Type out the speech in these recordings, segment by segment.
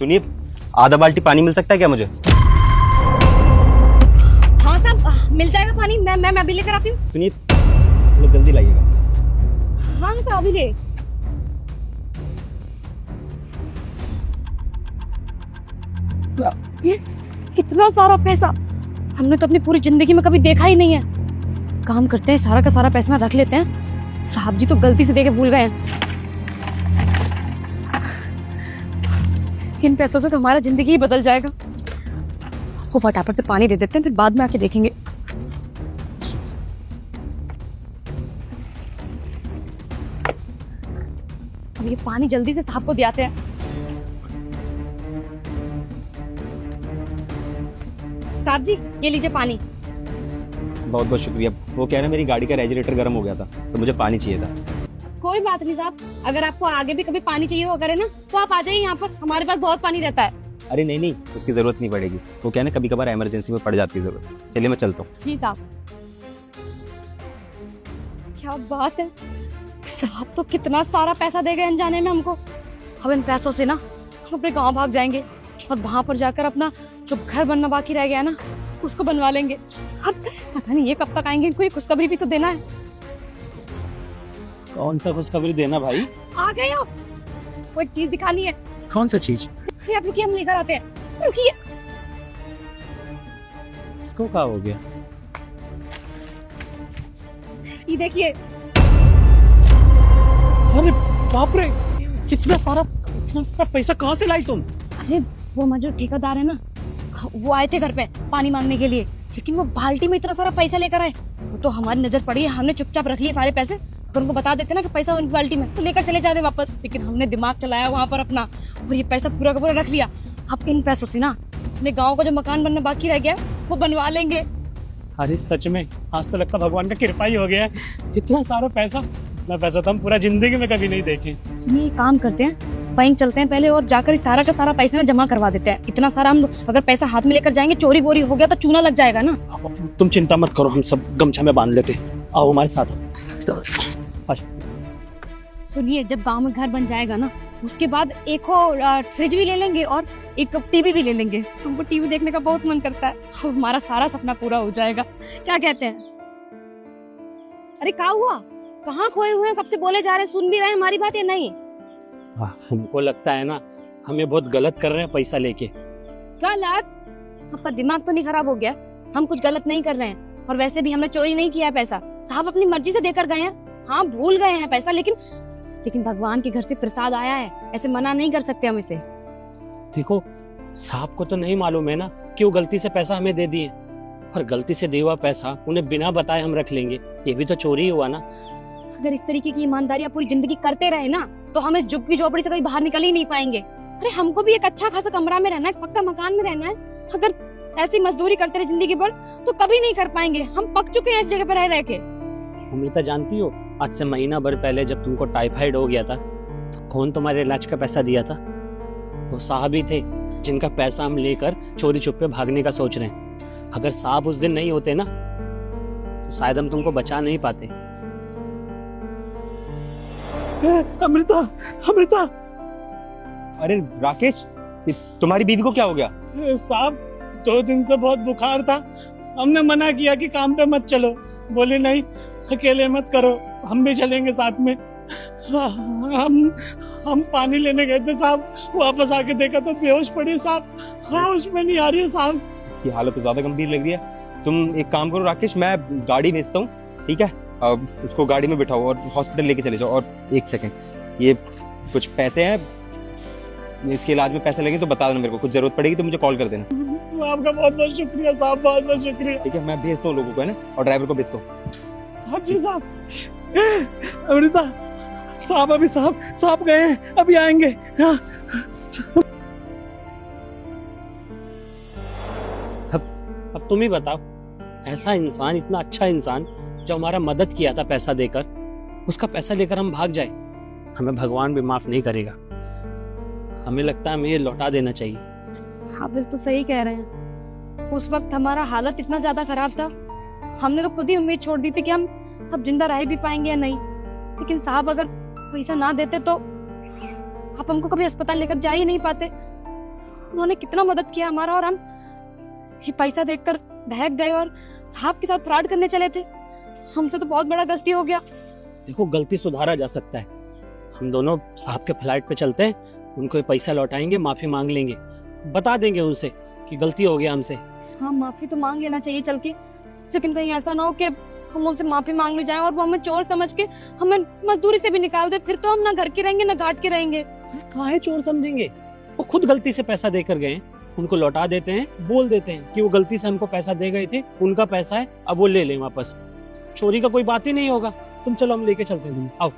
सुनिए, आधा बाल्टी पानी मिल सकता है क्या मुझे? हाँ साहब, मिल जाएगा पानी। मैं अभी लेकर आती हूँ। सुनिए, थोड़ा जल्दी लाइएगा। हाँ साहब, अभी ले। ये इतना सारा पैसा हमने तो अपनी पूरी जिंदगी में कभी देखा ही नहीं है। काम करते हैं, सारा का सारा पैसा ना रख लेते हैं। साहब जी तो गलती से देके भूल गए हैं। इन पैसों से तो हमारा जिंदगी ही बदल जाएगा। वो फटाफट से पानी दे देते हैं, फिर बाद में आके देखेंगे। अब ये पानी जल्दी से साहब को दे आते हैं। साहब जी, ये लीजिए पानी। बहुत बहुत शुक्रिया। वो क्या है ना, मेरी गाड़ी का रेडिएटर गर्म हो गया था, तो मुझे पानी चाहिए था। कोई बात नहीं साहब, अगर आपको आगे भी कभी पानी चाहिए हो अगर है ना, तो आप आ जाइए यहाँ पर, हमारे पास बहुत पानी रहता है। अरे नहीं नहीं, उसकी जरूरत नहीं पड़ेगी। वो क्या है ना, कभी कभार इमरजेंसी में पड़ जाती है जरूरत। चलिए मैं चलता हूँ। जी साहब। क्या बात है, साहब तो कितना सारा पैसा दे गए अनजाने में हमको। अब इन पैसों से ना हम अपने गांव भाग जाएंगे और वहां पर जाकर अपना जो घर बनना बाकी रह गया ना, उसको बनवा लेंगे। अब पता नहीं ये कब तक आएंगे, इनको ये खुशखबरी भी तो देना है। कौन सा खुशखबरी देना भाई? आ गए आप, वो एक चीज दिखानी है। कौन सा चीज? अरे आप रुकिए, हम लेकर आते हैं। रुकिए। इसको क्या हो गया? ये देखिए। अरे बाप रे, इतना सारा पैसा कहाँ से लाई तुम? अरे वो हमारे जो ठेकेदार है ना, वो आए थे घर पे पानी मांगने के लिए, लेकिन वो बाल्टी में इतना सारा पैसा लेकर आए। वो तो हमारी नजर पड़ी है, हमने चुपचाप रख लिए सारे पैसे। अगर उनको बता देते ना कि पैसा उनकी बाल्टी में, तो लेकर चले जाते वापस। लेकिन हमने दिमाग चलाया वहाँ पर अपना, और ये पैसा पूरा का पूरा रख लिया। अब इन पैसों से ना अपने गाँव का जो मकान बनना बाकी रह गया वो बनवा लेंगे। अरे सच में, आज तो लगता भगवान का कृपा ही हो गया है। इतना सारा पैसा, इतना पैसा तो हम पूरा जिंदगी में कभी नहीं देखे। ये काम करते हैं, बैंक चलते हैं पहले और जाकर इस सारा का सारा पैसा ना जमा करवा देते हैं। इतना सारा हम अगर पैसा हाथ में लेकर जाएंगे, चोरी बोरी हो गया तो चूना लग जाएगा ना। तुम चिंता मत करो, हम सब गमछा में बांध लेते। आओ हमारे साथ। सुनिए, जब गांव में घर बन जाएगा ना, उसके बाद एक फ्रिज भी ले लेंगे और एक टीवी भी ले लेंगे। हमको टीवी देखने का बहुत मन करता है, और हमारा सारा सपना पूरा हो जाएगा। क्या कहते हैं? अरे क्या हुआ, कहाँ खोए हुए हैं? कब से बोले जा रहे हैं, सुन भी रहे हैं हमारी बात या नहीं? हमको लगता है ना, हमें बहुत गलत कर रहे हैं पैसा लेके। गलत? आपका दिमाग तो नहीं खराब हो गया? हम कुछ गलत नहीं कर रहे हैं, और वैसे भी हमने चोरी नहीं किया है पैसा। साहब अपनी मर्जी से देकर गए हैं। हाँ, भूल गए हैं पैसा, लेकिन भगवान के घर से प्रसाद आया है, ऐसे मना नहीं कर सकते हम इसे। देखो, साहब को तो नहीं मालूम है ना कि वो गलती से पैसा हमें दे दिए, और गलती से दिया हुआ पैसा उन्हें बिना बताए हम रख लेंगे। ये भी तो चोरी हुआ ना। अगर इस तरीके की ईमानदारियां पूरी जिंदगी करते रहे ना, तो हम इस झुग्गी झोपड़ी से कभी बाहर निकल ही नहीं पाएंगे। अरे हमको भी एक अच्छा खासा कमरा में रहना है, पक्का मकान में रहना है। अगर ऐसी मजदूरी करते रहे जिंदगी भर तो कभी नहीं कर पाएंगे। हम पक चुके हैं इस जगह पर रह के। अमृता, जानती हो, आज से महीना भर पहले जब तुमको टाइफाइड हो गया था, तो कौन तुम्हारे इलाज का पैसा दिया था? वो साहब ही थे, जिनका पैसा हम लेकर चोरी छुपे भागने का सोच रहे हैं। अगर साहब उस दिन नहीं होते ना, तो शायद हम तुमको बचा नहीं पाते। अमृता, अमृता! अरे राकेश, तुम्हारी बीवी को क्या हो गया? साहब, 2 दिन से बहुत बुखार था। हमने मना किया कि काम पे मत चलो। बोले नहीं, अकेले मत करो, हम भी चलेंगे साथ में। हम पानी लेने गए थे साहब, वापस आके देखा तो बेहोश पड़ी साहब। होश में नहीं आ रही है साहब। इसकी हालत तो ज्यादा गंभीर लग रही है। तुम एक काम करो राकेश, मैं गाड़ी भेजता हूँ, ठीक है? अब उसको गाड़ी में बिठाओ और हॉस्पिटल लेके चले जाओ। और एक सेकंड, ये कुछ पैसे हैं, इसके इलाज में पैसे लगे तो बता देना मेरे को। कुछ जरूरत पड़ेगी तो मुझे कॉल कर देना। आपका बहुत बहुत शुक्रिया साहब, बहुत बहुत शुक्रिया। ठीक है, मैं भेजता हूँ लोगों को, है ना? और ड्राइवर को भेजता हूँ। हाँ जी साहब। अमृता, साहब अभी साहब गए हैं, अभी आएंगे। हाँ। अब तुम ही बताओ, ऐसा इंसान, इतना अच्छा इंसान जो हमारा मदद किया था पैसा देकर, उसका पैसा लेकर हम भाग जाए, हमें भगवान भी माफ नहीं करेगा। हमें लगता है हमें ये लौटा देना चाहिए। हाँ बिल्कुल सही कह रहे हैं। उस वक्त हमारा हालत इतना ज्यादा खराब था, हमने तो खुद ही उम्मीद छोड़ दी थी कि हम अब जिंदा रह भी पाएंगे या नहीं। लेकिन साहब अगर पैसा ना देते तो आप हमको कभी अस्पताल लेकर जा ही नहीं पाते। उन्होंने कितना मदद किया हमारा, और हम ये पैसा देखकर बहक गए और साहब के साथ फ्रॉड करने चले थे। हमसे तो बहुत बड़ा गलती हो गया। देखो, गलती सुधारा जा सकता है। हम दोनों साहब के फ्लाइट पे चलते हैं, उनको ये पैसा लौटाएंगे, माफी मांग लेंगे, बता देंगे उनसे कि गलती हो गया हमसे। हाँ, माफी तो मांग लेना चाहिए चल के, लेकिन कहीं ऐसा ना हो कि हम उनसे माफी मांगने जाएं और वो हमें चोर समझ के हमें मजदूरी से भी निकाल दे। फिर तो हम ना घर के रहेंगे ना घाट के रहेंगे। कहाँ है चोर समझेंगे? वो खुद गलती से पैसा देकर गए, उनको लौटा देते हैं, बोल देते हैं कि वो गलती से हमको पैसा दे गए थे, उनका पैसा है, अब वो ले लें वापस। चोरी का कोई बात ही नहीं होगा। तुम चलो, हम लेके चलते हैं, तुम आओ।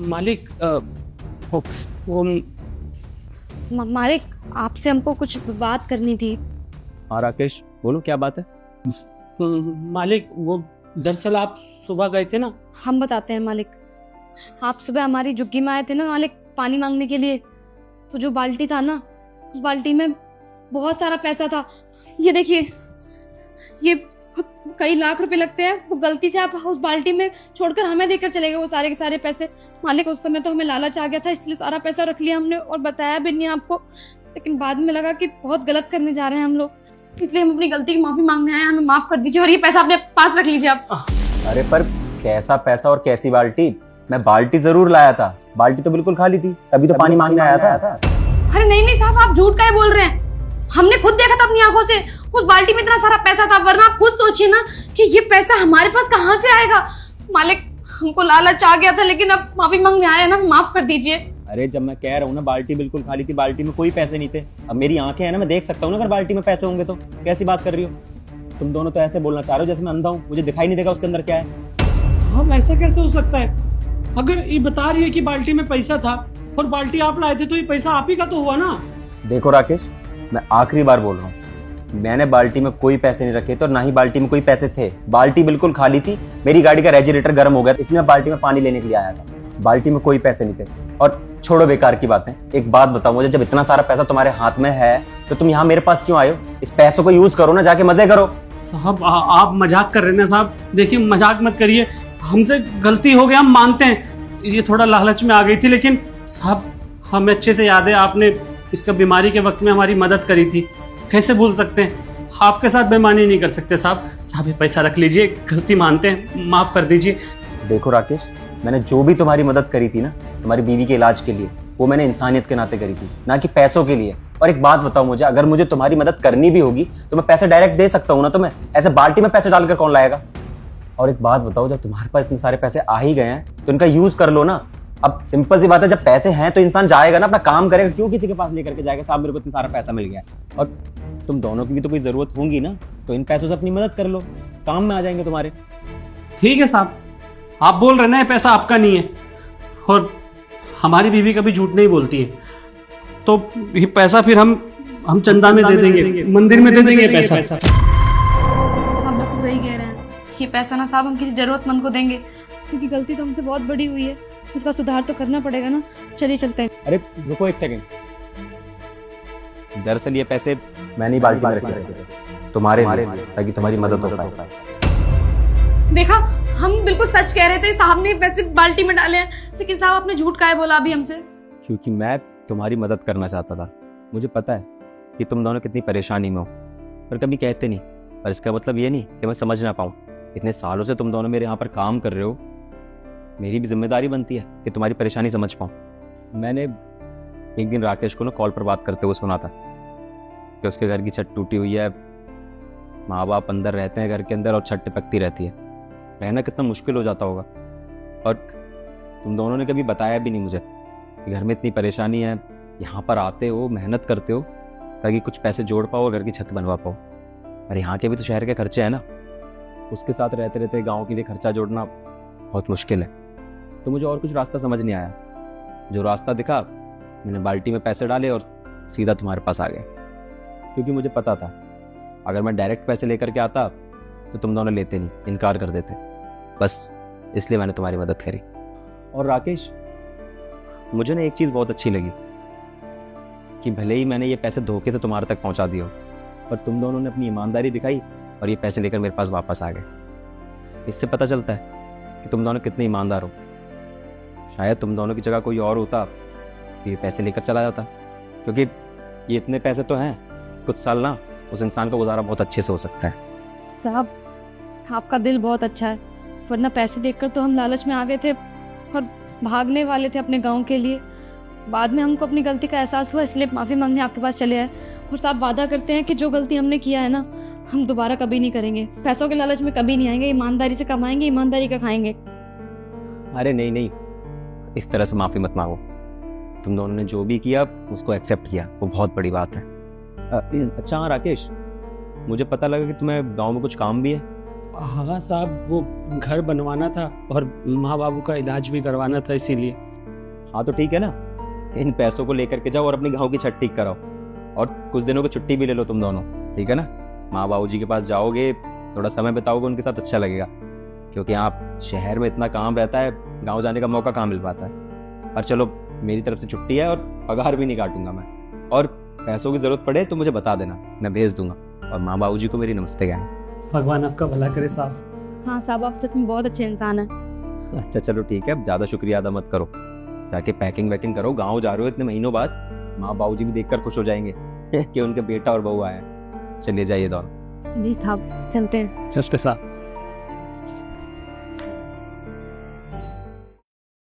मालिक, वो मालिक, आपसे हमको कुछ बात करनी थी। हाँ राकेश, बोलो क्या बात है। मालिक, वो दरअसल आप सुबह गए थे ना। हम बताते हैं मालिक। आप सुबह हमारी झुग्गी में आए थे ना मालिक, पानी मांगने के लिए। तो जो बाल्टी था ना, उस बाल्टी में बहुत सारा पैसा था। ये देखिए, ये कई लाख रुपए लगते हैं। वो गलती से आप उस बाल्टी में छोड़कर हमें देकर चले गए वो सारे के सारे पैसे। मालिक, उस समय तो हमें लालच आ गया था, इसलिए सारा पैसा रख लिया हमने और बताया भी नहीं आपको। लेकिन बाद में लगा कि बहुत गलत करने जा रहे हैं हम लोग, इसलिए हम अपनी गलती की माफी मांगने आए हैं। हमें माफ कर दीजिए और ये पैसा अपने पास रख लीजिए आप। अरे पर कैसा पैसा और कैसी बाल्टी? मैं बाल्टी जरूर लाया था, बाल्टी तो बिल्कुल खाली थी, तभी तो पानी मांगने आया था। अरे नहीं नहीं साहब, आप झूठ काहे बोल रहे हैं? हमने खुद देखा था अपनी आंखों से, उस बाल्टी में इतना सारा पैसा था। वरना आप खुद सोचिए ना कि ये पैसा हमारे पास कहाँ से आएगा। मालिक, हमको लालच आ गया था, लेकिन अब माफी मांगने आए हैं ना, माफ कर दीजिए। अरे जब मैं कह रहा हूँ ना बाल्टी बिल्कुल खाली थी, बाल्टी में कोई पैसे नहीं थे। अब मेरी आंखें हैं ना, मैं देख सकता हूँ ना अगर बाल्टी में पैसे होंगे तो। कैसी बात कर रही हो तुम दोनों? तो ऐसे बोलना चाह रहे हो जैसे मैं अंधा हूँ, मुझे दिखाई नहीं देगा उसके अंदर क्या है। हम ऐसा कैसे हो सकता है? अगर ये बता रही है कि बाल्टी में पैसा था और बाल्टी आप लाए थे, तो ये पैसा आप ही का तो हुआ ना। देखो राकेश, मैं आखिरी बार बोल रहा हूँ, मैंने बाल्टी में कोई पैसे नहीं रखे थे और ना ही बाल्टी में कोई पैसे थे। बाल्टी बिल्कुल खाली थी। मेरी गाड़ी का रेडिएटर गर्म हो गया था, इसलिए मैं बाल्टी में पानी लेने के लिए आया था। बाल्टी में कोई पैसे नहीं थे। और छोड़ो बेकार की बातें, एक बात बताओ मुझे, जब इतना सारा पैसा तुम्हारे हाथ में है तो तुम यहाँ मेरे पास क्यों आए हो? इस पैसों को यूज करो ना, जाके मजे करो। साहब, आप मजाक कर रहे हैं साहब। देखिए, मजाक मत करिए, हमसे गलती हो गया, हम मानते हैं। ये थोड़ा लालच में आ गई थी, लेकिन साहब हमें अच्छे से याद है आपने इसका बीमारी के वक्त में हमारी मदद करी थी। कैसे भूल सकते हैं? आपके साथ बेईमानी नहीं कर सकते साहब। साहब, ये पैसा रख लीजिए, गलती मानते हैं, माफ कर दीजिए। देखो राकेश, मैंने जो भी तुम्हारी मदद करी थी ना, तुम्हारी बीवी के इलाज के लिए, वो मैंने इंसानियत के नाते करी थी, ना कि पैसों के लिए। और एक बात बताओ मुझे, अगर मुझे तुम्हारी मदद करनी भी होगी तो मैं पैसे डायरेक्ट दे सकता हूँ ना तुम्हें। ऐसे बाल्टी में पैसे डालकर कौन लाएगा? और एक बात बताओ, जब तुम्हारे पास इतने सारे पैसे आ ही गए हैं तो इनका यूज कर लो ना। अब सिंपल सी बात है, जब पैसे हैं तो इंसान जाएगा ना, अपना काम करेगा, क्यों किसी के पास लेकर के जाएगा साहब मेरे को इतना सारा पैसा मिल गया। और तुम दोनों की भी तो कोई जरूरत होगी ना, तो इन पैसों से अपनी मदद कर लो, काम में आ जाएंगे तुम्हारे। ठीक है साहब, आप बोल रहे ना ये पैसा आपका नहीं है, और हमारी बीवी कभी झूठ नहीं बोलती है, तो ये पैसा फिर हम चंदा में दे देंगे, मंदिर में दे देंगे पैसा। हम लोग सही कह रहे हैं। ये पैसा ना साहब हम किसी जरूरतमंद को देंगे, क्योंकि गलती तो हमसे बहुत बड़ी हुई है, इसका सुधार तो करना पड़ेगा ना। चलिए चलते हैं। अरे रुको एक सेकंड, दरअसल ये पैसे मैंने बाल्टी में रखे थे तुम्हारे लिए, ताकि तुम्हारी मदद हो पाए। देखा, हम बिल्कुल सच कह रहे थे, साहब ने पैसे बाल्टी में डाले हैं, लेकिन साहब आपने झूठ काहे बोला अभी हमसे? क्योंकि मैं तुम्हारी मदद करना चाहता था। मुझे पता है कि तुम दोनों कितनी परेशानी में हो, पर कभी कहते नहीं। पर इसका मतलब ये नहीं कि मैं समझ ना पाऊँ। इतने सालों से तुम दोनों मेरे यहाँ पर काम कर रहे हो, मेरी भी जिम्मेदारी बनती है कि तुम्हारी परेशानी समझ पाऊँ। मैंने एक दिन राकेश को ना कॉल पर बात करते हुए सुना था कि उसके घर की छत टूटी हुई है, माँ बाप अंदर रहते हैं घर के अंदर और छत टिपकती रहती है, रहना कितना मुश्किल हो जाता होगा। और तुम दोनों ने कभी बताया भी नहीं मुझे कि घर में इतनी परेशानी है, यहाँ पर आते हो, मेहनत करते हो ताकि कुछ पैसे जोड़ पाओ, घर की छत बनवा पाओ। और यहाँ के भी तो शहर के खर्चे हैं ना, उसके साथ रहते रहते गाँव के लिए खर्चा जोड़ना बहुत मुश्किल है। तो मुझे और कुछ रास्ता समझ नहीं आया। जो रास्ता दिखा, मैंने बाल्टी में पैसे डाले और सीधा तुम्हारे पास आ गए, क्योंकि मुझे पता था अगर मैं डायरेक्ट पैसे लेकर के आता तो तुम दोनों लेते नहीं, इनकार कर देते। बस इसलिए मैंने तुम्हारी मदद करी। और राकेश, मुझे ना एक चीज़ बहुत अच्छी लगी कि भले ही मैंने ये पैसे धोखे से तुम्हारे तक पहुंचा दिए हो, पर तुम दोनों ने अपनी ईमानदारी दिखाई और ये पैसे लेकर मेरे पास वापस आ गए। इससे पता चलता है कि तुम दोनों कितने ईमानदार हो। शायद तुम दोनों की जगह कोई और होता तो ये पैसे लेकर चला जाता, क्योंकि ये इतने पैसे तो हैं, कुछ साल ना उस इंसान का गुजारा बहुत अच्छे से हो सकता है। साहब आपका दिल बहुत अच्छा है, वरना पैसे देखकर तो हम लालच में आ गए थे और भागने वाले थे अपने गांव के लिए। बाद में हमको अपनी गलती का एहसास हुआ, इसलिए माफ़ी मांगने आपके पास चले आए। और साहब वादा करते हैं कि जो गलती हमने किया है ना, हम दोबारा कभी नहीं करेंगे, पैसों के लालच में कभी नहीं आएंगे, ईमानदारी से कमाएंगे, ईमानदारी का खाएंगे। अरे नहीं नहीं, इस तरह से माफ़ी मत मांगो। तुम दोनों ने जो भी किया उसको एक्सेप्ट किया, वो बहुत बड़ी बात है। अच्छा हाँ राकेश, मुझे पता लगा कि तुम्हें गांव में कुछ काम भी है। हाँ साहब, वो घर बनवाना था और माँ बाबू का इलाज भी करवाना था, इसीलिए। हाँ तो ठीक है ना, इन पैसों को लेकर के जाओ और अपनी गांव की छत ठीक कराओ, और कुछ दिनों की छुट्टी भी ले लो तुम दोनों, ठीक है ना। माँ बाबू जी के पास जाओगे, थोड़ा समय बिताओगे उनके साथ, अच्छा लगेगा। क्योंकि यहाँ शहर में इतना काम रहता है, गांव जाने का मौका कहाँ मिल पाता है। और चलो मेरी तरफ से छुट्टी है और पगार भी नहीं काटूंगा मैं, और पैसों की जरूरत पड़े तो मुझे बता देना, मैं भेज दूंगा। और माँ बाबू जी को मेरी नमस्ते कहना। भगवान आपका भला करे साहब। हाँ साहब, आप सच में बहुत अच्छे इंसान हैं। अच्छा चलो ठीक है, अब ज़्यादा शुक्रिया अदा मत करो, जाके पैकिंग वैकिंग करो। गाँव जा रहे हो इतने महीनों बाद, माँ बाबू जी भी देखकर खुश हो जाएंगे कि उनके बेटा और बहू आए हैं। चलिए जाइए दोनों। जी साहब, चलते हैं। चलते साहब।